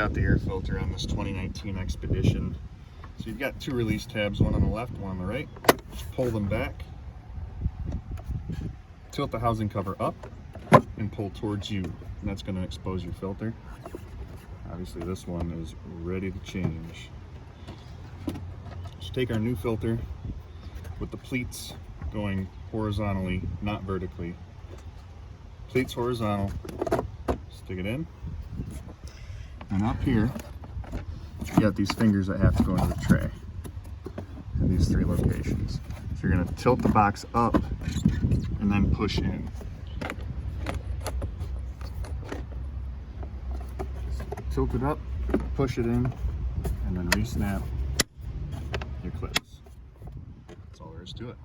got the air filter on this 2019 Expedition. So you've got two release tabs, one on the left, one on the right. Just pull them back, tilt the housing cover up, and pull towards you, and that's going to expose your filter. Obviously this one is ready to change. Just take our new filter with the pleats going horizontally, not vertically. Pleats horizontal, stick it in, and up here you got these fingers that have to go into the tray in these three locations. So you're going to tilt the box up and then push in. Tilt it up, push it in, and then re-snap your clips. That's all there is to it.